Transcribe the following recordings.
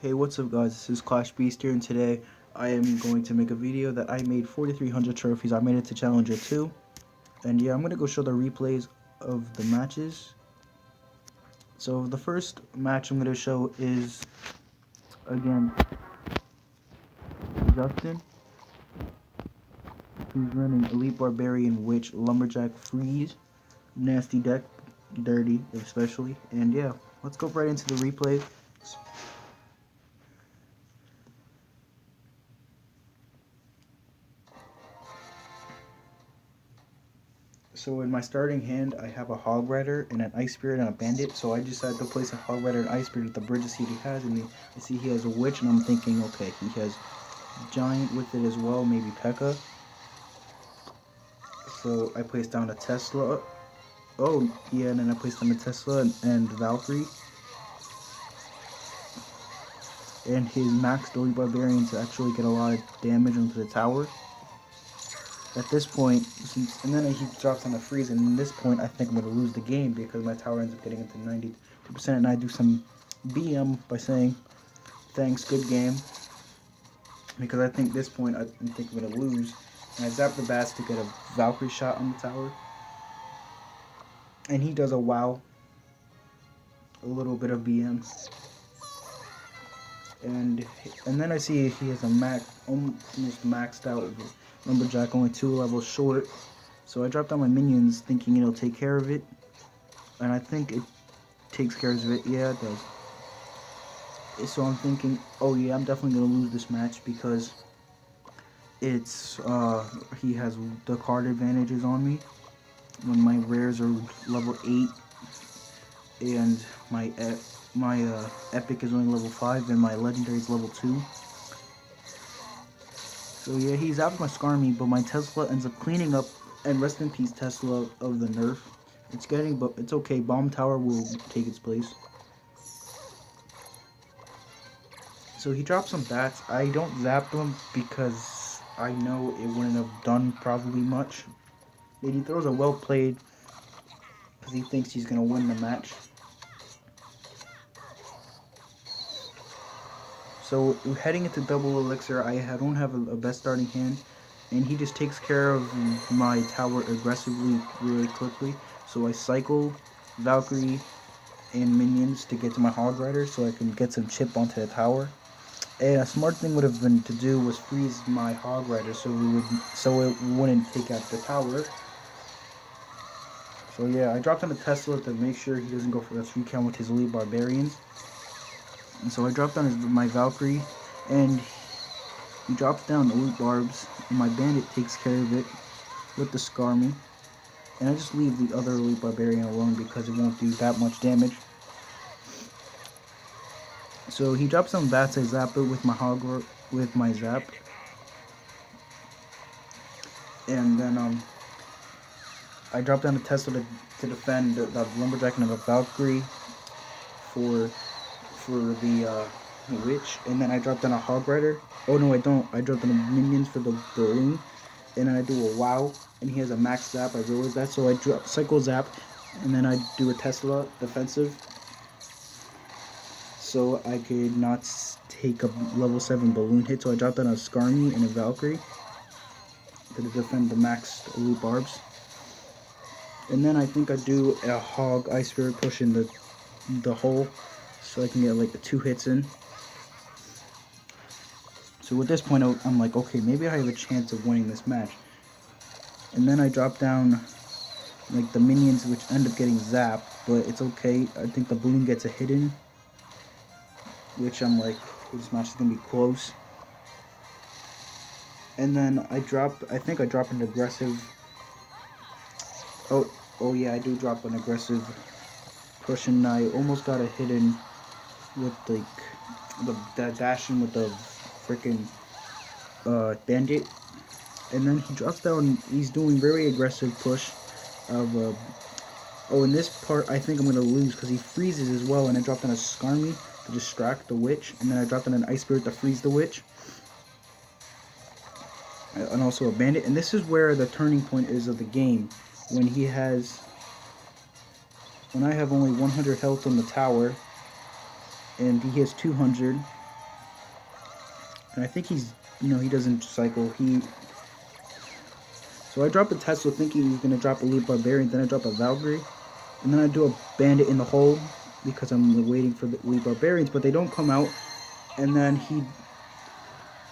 Hey, what's up guys, this is Clash Beast here, and today I am going to make a video that I made 4,300 trophies. I made it to Challenger 2, and yeah, I'm going to go show the replays of the matches. So the first match I'm going to show is against Justin, who's running Elite Barbarian, Witch, Lumberjack, Freeze, nasty deck, dirty especially, and yeah, let's go right into the replay. So in my starting hand, I have a Hog Rider and an Ice Spirit and a Bandit. So I decided to place a Hog Rider and Ice Spirit with the bridges he has. And I see he has a Witch, and I'm thinking, okay, he has Giant with it as well, maybe P.E.K.K.A. So I placed down a Tesla. Oh, yeah, and then I placed down a Tesla and Valkyrie. And his maxed Elite Barbarian to actually get a lot of damage onto the tower. At this point, and then he drops on the freeze, and at this point I think I'm going to lose the game because my tower ends up getting into 92%, and I do some BM by saying, thanks, good game, because I think at this point I think I'm going to lose, and I zap the bats to get a Valkyrie shot on the tower, and he does a wow, a little bit of BM, and then I see he has a almost maxed out Lumberjack, only 2 levels short. So I dropped down my minions thinking it'll take care of it. And I think it takes care of it. Yeah, it does. So I'm thinking, oh yeah, I'm definitely going to lose this match because it's, he has the card advantages on me. When my rares are level 8 and my epic is only level 5 and my legendary is level 2. So yeah, he's out of my Skarmy, but my Tesla ends up cleaning up, and rest in peace Tesla of the nerf. But it's okay, Bomb Tower will take its place. So he drops some bats. I don't zap them because I know it wouldn't have done probably much. And he throws a well played because he thinks he's going to win the match. So heading into double elixir, I don't have a best starting hand, and he just takes care of my tower aggressively really quickly. So I cycle Valkyrie and minions to get to my Hog Rider so I can get some chip onto the tower. And a smart thing would have been to do was freeze my Hog Rider so it wouldn't take out the tower. So yeah, I dropped on a Tesla to make sure he doesn't go for the 3 count with his Elite Barbarians. And so I dropped down my Valkyrie, and he drops down Elite Barbs, and my Bandit takes care of it with the Skarmy. And I just leave the other Elite Barbarian alone because it won't do that much damage. So he drops some bats, I zap it with my zap. And then I drop down a Tesla to defend the Lumberjack and the Valkyrie for the Witch, and then I dropped down a Hog Rider. Oh no, I don't. I dropped down the minions for the balloon, and then I do a wow, and he has a max zap. I realized that, so I drop cycle zap, and then I do a Tesla defensive, so I could not take a level 7 balloon hit. So I dropped down a Skarmy and a Valkyrie to defend the max Elite Barbs, and then I think I do a Hog Ice Spirit push in the hole, so I can get like the 2 hits in. So at this point, I'm like, okay, maybe I have a chance of winning this match. And then I drop down like the minions, which end up getting zapped, but it's okay. I think the balloon gets a hit in, which I'm like, this match is gonna be close. And then I think I drop an aggressive. Oh yeah, I do drop an aggressive push, and I almost got a hit in with like the dashing with the freaking Bandit, and then he drops down. He's doing very aggressive push of oh, in this part I think I'm gonna lose because he freezes as well, and I dropped down a Skarmy to distract the Witch, and then I dropped down an Ice Spirit to freeze the Witch, and also a Bandit. And this is where the turning point is of the game, when I have only 100 health on the tower and he has 200, And I think he's, he doesn't cycle. So I drop a Tesla thinking he's gonna drop Elite Barbarian, then I drop a Valkyrie, and then I do a Bandit in the hole because I'm waiting for the Elite Barbarians, but they don't come out. And then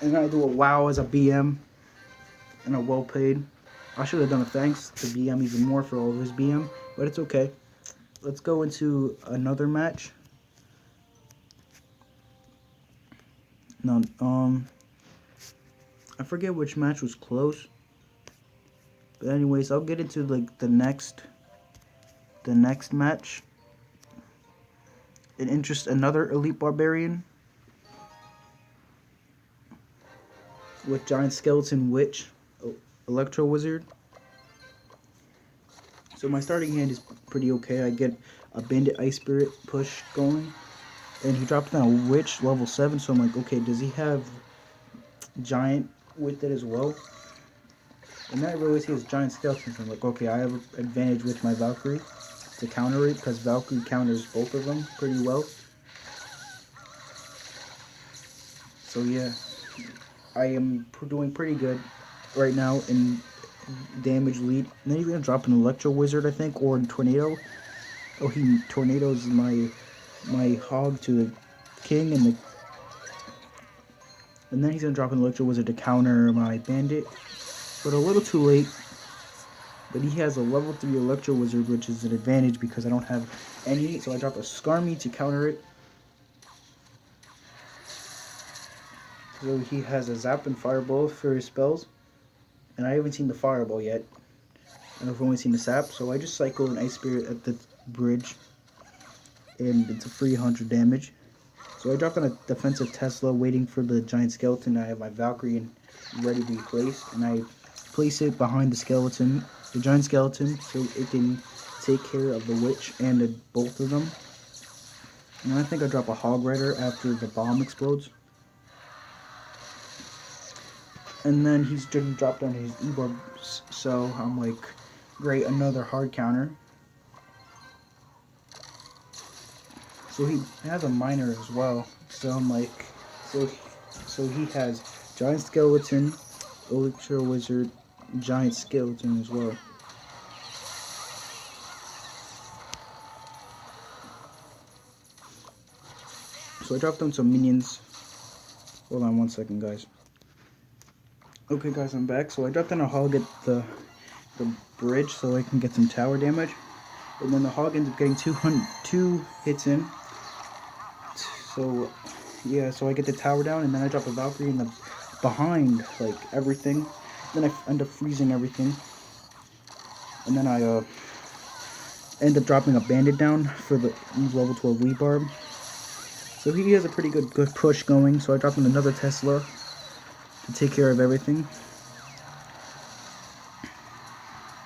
I do a WoW as a BM, and a well paid. I should have done a thanks to BM even more for all of his BM, but it's okay. Let's go into another match. No, I forget which match was close. But anyways, I'll get into like the next match. Another Elite Barbarian with Giant Skeleton Witch, Electro Wizard. So my starting hand is pretty okay. I get a Bandit Ice Spirit push going, and he drops down a Witch level 7. So I'm like, okay, does he have Giant with it as well? And then I realized he has Giant Skeleton. So I'm like, okay, I have an advantage with my Valkyrie to counter it, because Valkyrie counters both of them pretty well. So yeah, I am doing pretty good right now in damage lead. And then he's gonna drop an Electro Wizard, I think, or a Tornado. Oh, he tornadoes my hog to the king, and then he's gonna drop an Electro Wizard to counter my bandit, but a little too late. But he has a level 3 Electro Wizard, which is an advantage because I don't have any, so I drop a Skarmy to counter it. So he has a Zap and Fireball for his spells, and I haven't seen the Fireball yet. I've only seen the Sap, so I just cycle an Ice Spirit at the bridge, and it's a free 100 damage. So I dropped on a defensive Tesla, waiting for the Giant Skeleton. I have my Valkyrie ready to be placed, and I place it behind the Giant Skeleton, so it can take care of the Witch and both of them. And I think I drop a Hog Rider after the bomb explodes. And then he's just dropped on his E-Barb, so I'm like, great, another hard counter. So he has a miner as well, so I'm like, so he has Giant Skeleton, Electro Wizard, Giant Skeleton as well. So I dropped down some minions. Hold on one second, guys. Okay, guys, I'm back. So I dropped down a hog at the bridge so I can get some tower damage. And then the hog ends up getting 2 hits in. So, yeah, so I get the tower down, and then I drop a Valkyrie in the behind, like, everything. Then I end up freezing everything. And then I end up dropping a bandit down for the level 12 rebarb. So he has a pretty good push going, so I dropped him another Tesla to take care of everything.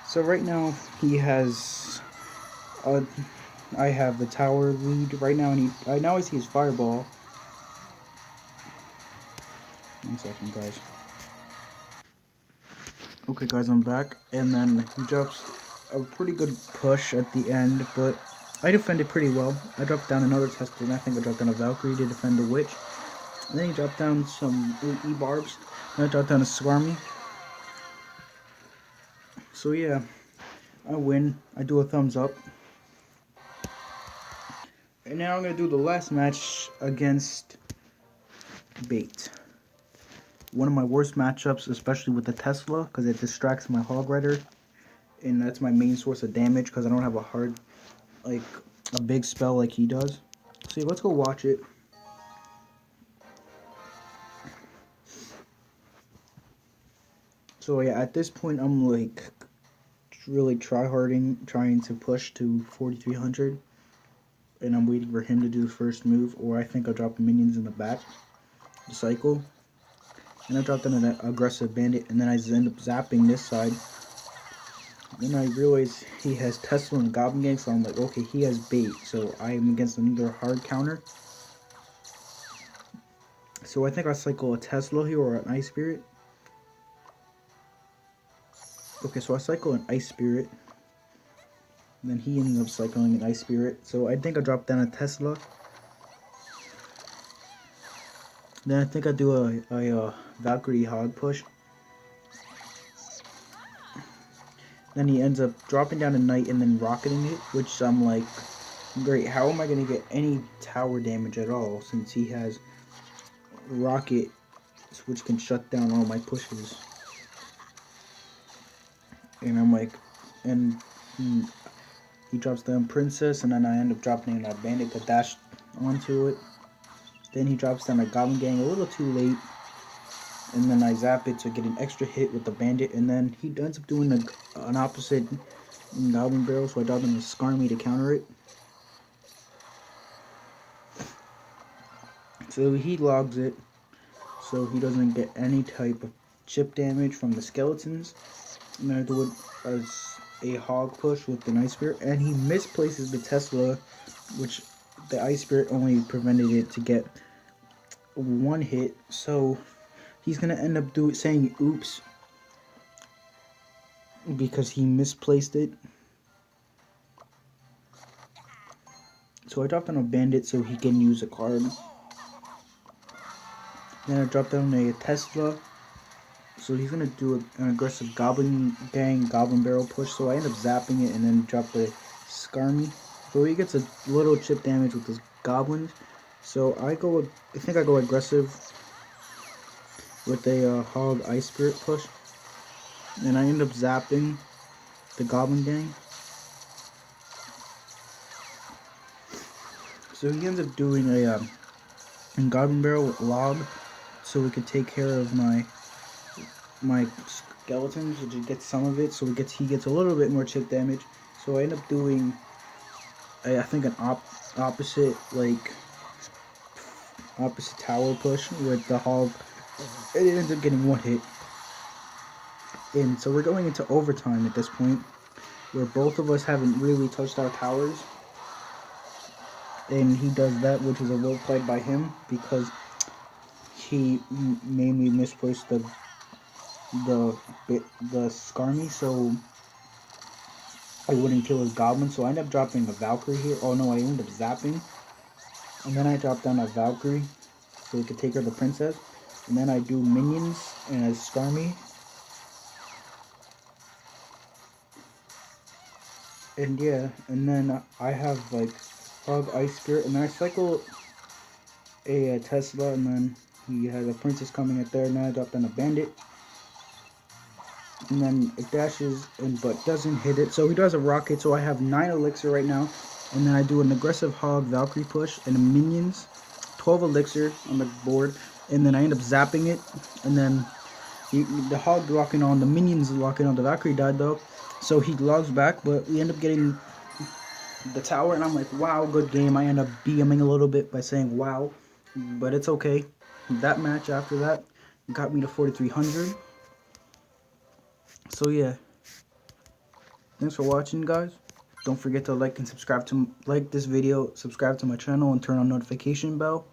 So right now he has I have the tower lead right now, and now I see his Fireball. 1 second, guys. Okay, guys, I'm back, and then he drops a pretty good push at the end, but I defended pretty well. I dropped down another Tesla, and I think I dropped down a Valkyrie to defend the Witch. And then he dropped down some E-Barbs, and I dropped down a Skarmy. So yeah, I win. I do a thumbs up. And now I'm going to do the last match against Bait. One of my worst matchups, especially with the Tesla, because it distracts my Hog Rider. And that's my main source of damage, because I don't have a big spell like he does. So yeah, let's go watch it. So yeah, at this point I'm like really trying to push to 4300. And I'm waiting for him to do the first move, or I think I'll drop the minions in the back to cycle. And I dropped in an aggressive bandit, and then I end up zapping this side. Then I realize he has Tesla and Goblin Gang, so I'm like, okay, he has bait, so I am against another hard counter. So I think I'll cycle a Tesla here or an Ice Spirit. Okay, so I cycle an Ice Spirit. And then he ended up cycling an Ice Spirit. So I think I dropped down a Tesla. Then I think I do a Valkyrie hog push. Then he ends up dropping down a knight and then rocketing it, which I'm like, great, how am I going to get any tower damage at all since he has rocket, which can shut down all my pushes. And I'm like, and he drops down princess, and then I end up dropping a bandit to dash onto it. Then he drops down a goblin gang a little too late, and then I zap it to get an extra hit with the bandit, and then he ends up doing an opposite goblin barrel, so I drop in a Skarmy to counter it. So he logs it, so he doesn't get any type of chip damage from the skeletons. And then I do it as a hog push with the Ice Spirit, and he misplaces the Tesla, which the Ice Spirit only prevented it to get one hit, so he's gonna end up saying oops because he misplaced it. So I dropped down a bandit so he can use a card. Then I dropped down a Tesla, so he's gonna do an aggressive goblin gang goblin barrel push, so I end up zapping it and then drop the Skarmy. So he gets a little chip damage with his goblins. So I think I go aggressive with a hog Ice Spirit push, and I end up zapping the goblin gang. So he ends up doing a goblin barrel with log, so we could take care of my skeletons, which gets some of it. So he gets a little bit more chip damage. So I end up doing I think an opposite tower push with the hog. It ends up getting one hit. And so we're going into overtime at this point, where both of us haven't really touched our towers. And he does that, which is a well played by him, because he mainly misplaced the Skarmy, so I wouldn't kill his goblin. So I end up dropping a Valkyrie here. Oh no, I end up zapping. And then I drop down a Valkyrie so we could take her the princess. And then I do minions and a Skarmy. And yeah, and then I have like hog Ice Spirit, and then I cycle a Tesla, and then he has a princess coming at there, and then I drop down a bandit. And then it dashes but doesn't hit it, so he does a rocket, so I have 9 elixir right now. And then I do an aggressive hog Valkyrie push and a minions, 12 elixir on the board, and then I end up zapping it, and then the hog locking on, the minions locking on, the Valkyrie died though, so he logs back, but we end up getting the tower, and I'm like, wow, good game. I end up BMing a little bit by saying wow, but it's okay. That match after that got me to 4,300. So yeah, thanks for watching, guys. Don't forget to like this video, subscribe to my channel, and turn on notification bell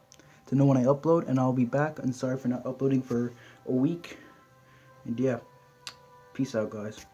to know when I upload. And I'll be back. And sorry for not uploading for a week. And yeah, peace out, guys.